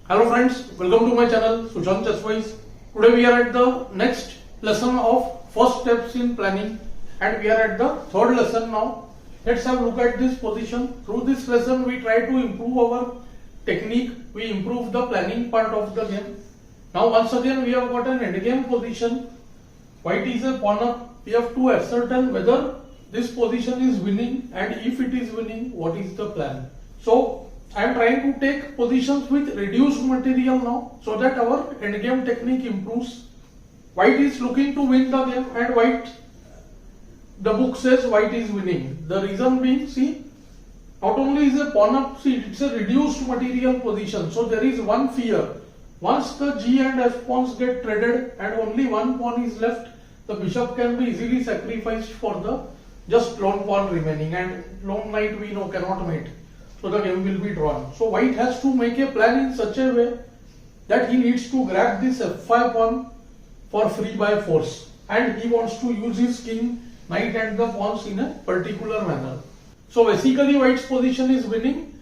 Hello friends, welcome to my channel Sushant. Today we are at the next lesson of first steps in planning and we are at the third lesson now. Let's have a look at this position. Through this lesson we try to improve our technique, we improve the planning part of the game. Now once again we have got an endgame position. White is a pawn up. We have to ascertain whether this position is winning and if it is winning, what is the plan. So I am trying to take positions with reduced material now so that our endgame technique improves. White is looking to win the game and the book says white is winning. The reason being, see, not only is a pawn up, see, it's a reduced material position. So there is one fear. Once the G and F pawns get traded and only one pawn is left, the bishop can be easily sacrificed for the just lone pawn remaining, and lone knight we know cannot mate. So the game will be drawn. So white has to make a plan in such a way that he needs to grab this f5 pawn for free by force, and he wants to use his king, knight and the pawns in a particular manner. So basically white's position is winning.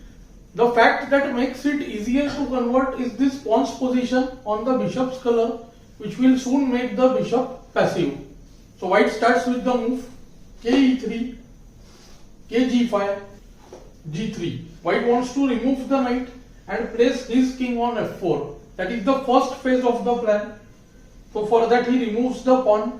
The fact that makes it easier to convert is this pawn's position on the bishop's color, which will soon make the bishop passive. So white starts with the move k e3, k g5, g3. White wants to remove the knight and place his king on f4. That is the first phase of the plan. So for that he removes the pawn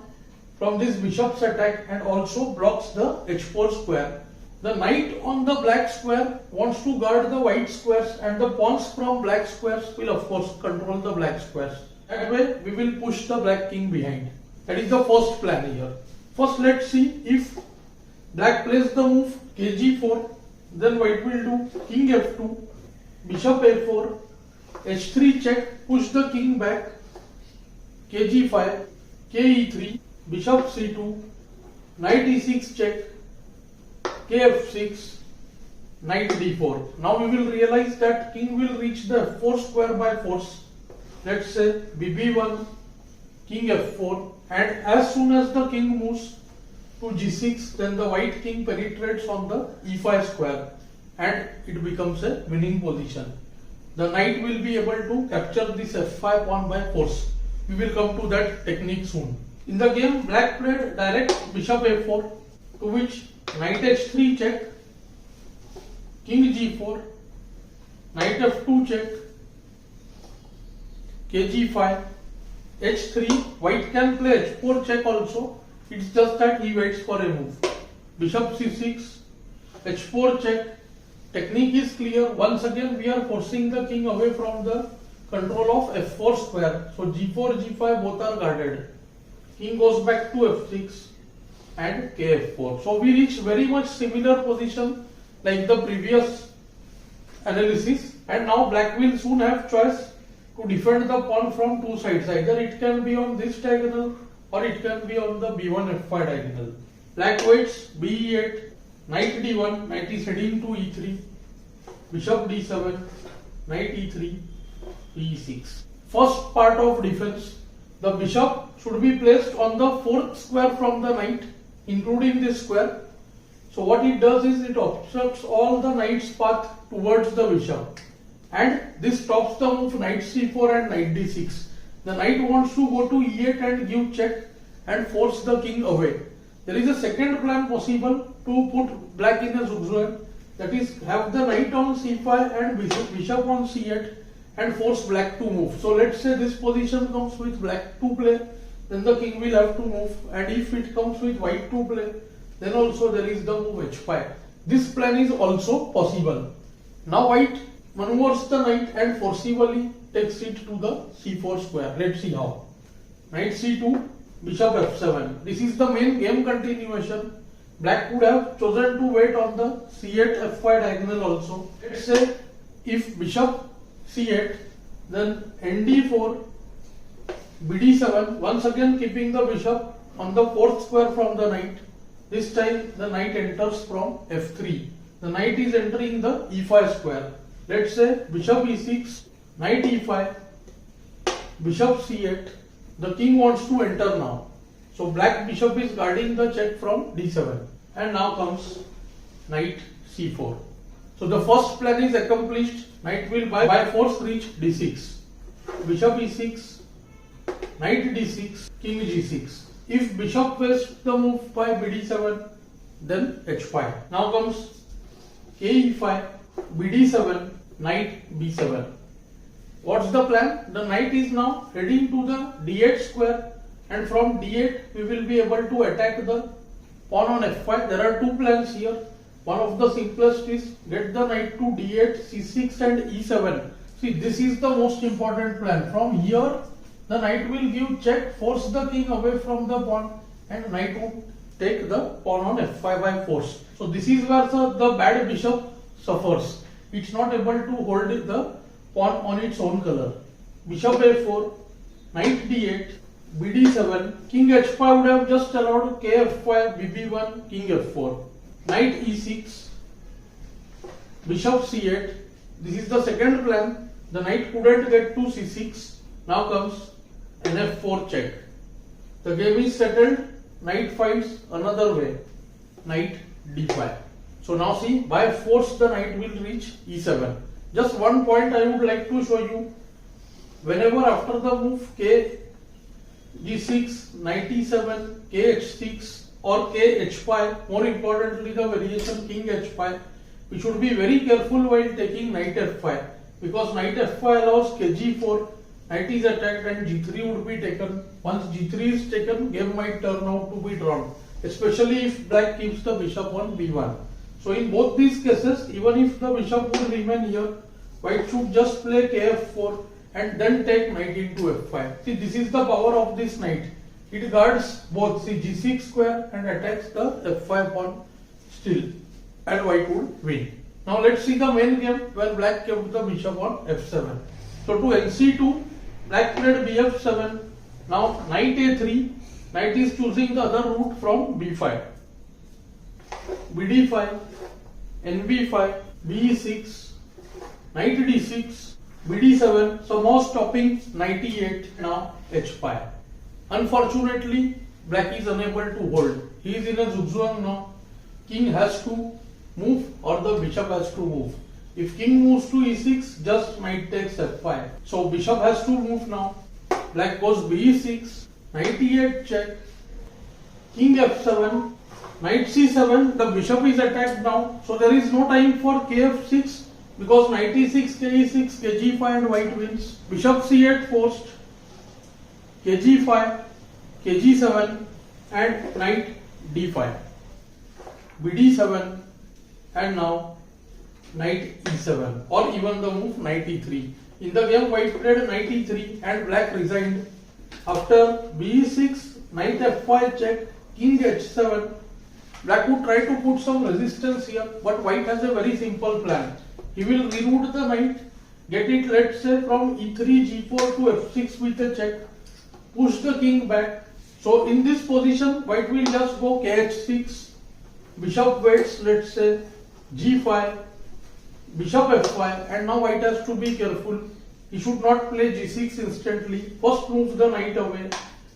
from this bishop's attack and also blocks the h4 square. The knight on the black square wants to guard the white squares and the pawns from black squares will of course control the black squares. That way we will push the black king behind. That is the first plan here. First let's see if black plays the move kg4. Then white will do king f2, bishop a4, h3 check, push the king back, kg5, ke3, bishop c2, knight e6 check, kf6, knight d4. Now we will realize that king will reach the f4 square by force. Let's say bb1, king f4, and as soon as the king moves to g6, then the white king penetrates on the e5 square and it becomes a winning position. The knight will be able to capture this f5 pawn by force. We will come to that technique soon. In the game, black played direct bishop a4, to which knight h3 check, king g4, knight f2 check, kg5, h3. White can play h4 check also. It's just that he waits for a move. Bishop c6, h4 check. Technique is clear. Once again we are forcing the king away from the control of f4 square. So g4, g5 both are guarded. King goes back to f6 and kf4. So we reach very much similar position like the previous analysis, and now black will soon have choice to defend the pawn from two sides. Either it can be on this diagonal or it can be on the b1 f5 diagonal. Black waits b8, knight d1, knight is heading to e3, bishop d7, knight e3, e6. First part of defense, the bishop should be placed on the fourth square from the knight, including this square. So what it does is it obstructs all the knight's path towards the bishop, and this stops the move knight c4 and knight d6. The knight wants to go to e8 and give check and force the king away. There is a second plan possible to put black in a zugzwang, that is have the knight on c5 and bishop on c8 and force black to move. So let's say this position comes with black to play, then the king will have to move, and if it comes with white to play, then also there is the move h5. This plan is also possible. Now white maneuvers the knight and forcibly takes it to the c4 square. Let's see how. Knight c2, bishop f7. This is the main game continuation. Black could have chosen to wait on the c8 f5 diagonal also. Let's say if bishop c8, then nd4, bd7, once again keeping the bishop on the fourth square from the knight. This time the knight enters from f3. The knight is entering the e5 square. Let's say bishop e6, knight e5, bishop c8. The king wants to enter now. So black bishop is guarding the check from d7. And now comes knight c4. So the first plan is accomplished. Knight will by force reach d6. Bishop e6, knight d6, king g6. If bishop wastes the move by bd7, then h5. Now comes k e5, bd7, knight b7. What's the plan? The knight is now heading to the d8 square, and from d8 we will be able to attack the pawn on f5. There are two plans here. One of the simplest is get the knight to d8, c6 and e7. See, this is the most important plan. From here, the knight will give check, force the king away from the pawn, and knight would take the pawn on f5 by force. So this is where the bad bishop suffers. It's not able to hold the pawn on its own color. Bishop a4, knight d8, bd7, king h5 would have just allowed kf5, bb1, king f4, knight e6, bishop c8. This is the second plan. The knight couldn't get to c6. Now comes an f4 check. The game is settled. Knight finds another way. Knight d5. So now see, by force the knight will reach e7. Just one point I would like to show you. Whenever after the move k g6, knight e7, k h6 or k h5, more importantly the variation king h5, we should be very careful while taking knight f5, because knight f5 allows k g4, knight is attacked and g3 would be taken. Once g3 is taken, game might turn out to be drawn, especially if black keeps the bishop on b1. So in both these cases, even if the bishop would remain here, white should just play kf4 and then take knight into f5. See, this is the power of this knight. It guards both, see, g6 square and attacks the f5 pawn still, and white would win. Now let's see the main game where black kept the bishop on f7. So to nc2, black played bf7. Now knight a3, knight is choosing the other route from b5. bd5, nb5, be6, knight d6, bd7, so now stopping knight e8, now h5. Unfortunately, black is unable to hold. He is in a zugzwang now. King has to move or the bishop has to move. If king moves to e6, just knight takes f5. So bishop has to move now. Black goes b6, knight e8 check, king f7, knight c7, the bishop is attacked now. So there is no time for kf6 because knight e6, ke6, kg5 and white wins. Bishop c8 forced, kg5, kg7 and knight d5, bd7 and now knight e7 or even the move knight e3. In the game, white played knight e3 and black resigned. After b6, knight f5 check, king h7. Black would try to put some resistance here, but white has a very simple plan. He will reroute the knight, get it, let's say, from e3, g4 to f6 with a check, push the king back. So in this position, white will just go kh6, bishop waits, let's say, g5, bishop f5, and now white has to be careful. He should not play g6 instantly. First move the knight away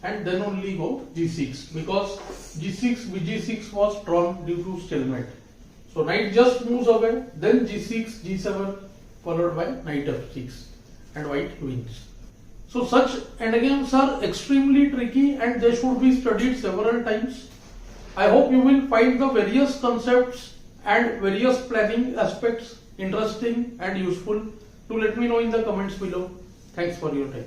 and then only go g6, because g6, bg6 was drawn due to stalemate. So knight just moves away, then g6, g7 followed by knight f6 and white wins. So such endgames are extremely tricky and they should be studied several times. I hope you will find the various concepts and various planning aspects interesting and useful. Do let me know in the comments below. Thanks for your time.